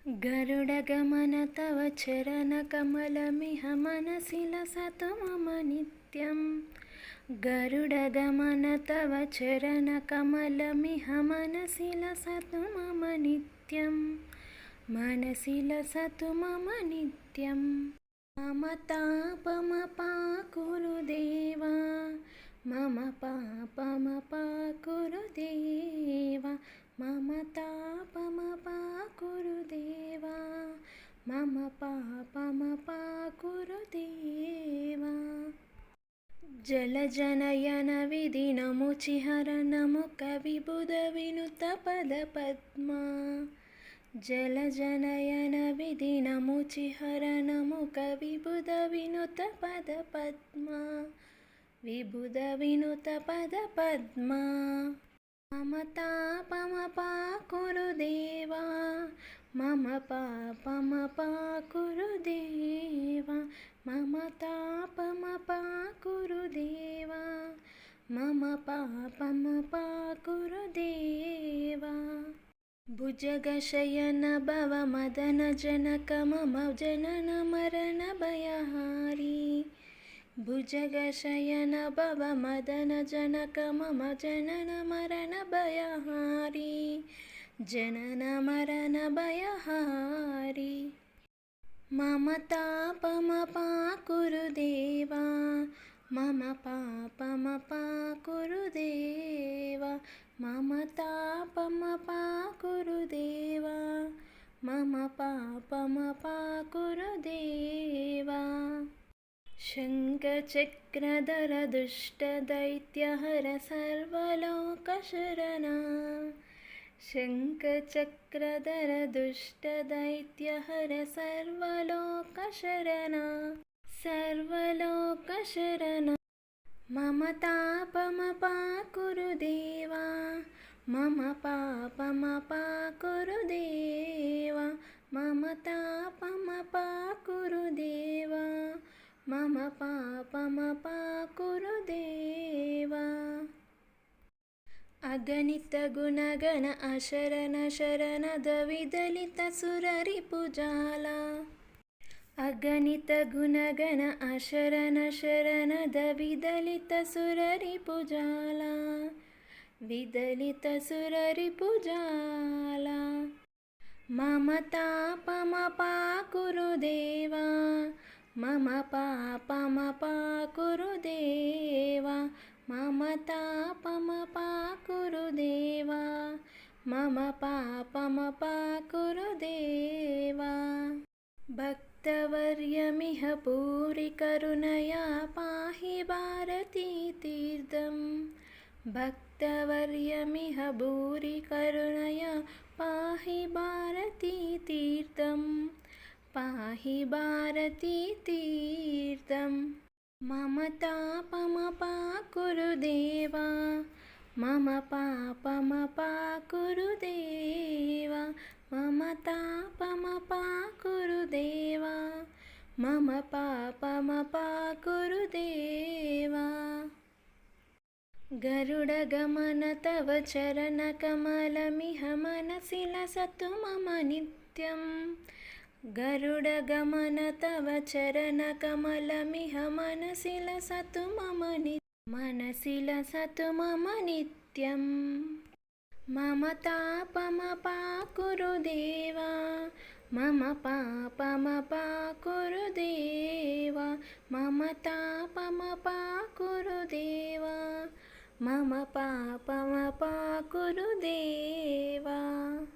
गरुडगमन तव चरणकमलमिह मनसि लसतु मम नित्यं। गरुडगमन तव चरणकमलमिह मनसि लसतु मम नित्यं। मनसि लसतु मम नित्यं। मम तापमपाकुरु देवा, मम पापमपाकुरु देवा, मम तापमपाकुरु देवा, मम पापमपाकुरु देवा। जलजनयन विधिनमुचिहरणमु कविबुधविनुतपदपद्मा। जलजनयन विधिनमुचिहरणमु कविबुधविनुतपदपद्मा, विबुधविनुतपदपद्मा। मम तापमपाकुरु देवा, मम पापमपाकुरु देवा, मम तापमपाकुरु देवा, मम पापमपाकुरु देवा। भुजगशयन भवमदनजनक मम जननमरणभयहारी। भुजगशयन भवमदनजनक मम जननमरणभयहारी, जननमरणभयहारी। मम तापमपाकुरु देवा, मम पापमपाकुरु देवा, मम तापमपाकुरु देवा, मम पापमपाकुरु देवा। शङ्खचक्रधर दुष्टदैत्यहर सर्वलोकशरणा। शङ्खचक्रधर दुष्टदैत्यहर सर्वलोकशरणा, सर्वलोकशरणा। मम तापमपाकुरु देवा, मम पापमपाकुरु देवा, मम तापमपाकुरु देवा, मम पापमपाकुरु देवा। अगणित गुणगण अशरण शरणद विदलित सुररिपुजाला। अगणित गुणगण अशरण शरणद विदलित सुररिपुजाला, विदलित सुररिपुजाला। मम तापमपाकुरु देवा, मम पापमपाकुरु देवा, मम तापमपाकुरु देवा, मम पापमपाकुरु देवा। भक्तवर्यमिह पूरि करुणया पाहि भारती तीर्थं। भक्तवर्यमिह भूरि करुणया पाहि भारती तीर्थं, पाहि भारती तीर्थं। मम तापमपाकुरु देवा, मम पापमपाकुरु देवा, मम तापमपाकुरु देवा, मम पापमपाकुरु देवा। गरुडगमन तव चरणकमलमिह मनसि लसतु मम नित्यं। गरुडगमन तव चरणकमलमिह मनसि लसतु मम नित्यं, मनसि लसतु मम नित्यं। मम तापमपाकुरु देवा, मम पापमपाकुरु देवा, मम तापमपाकुरु देवा, मम पापमपाकुरु देवा।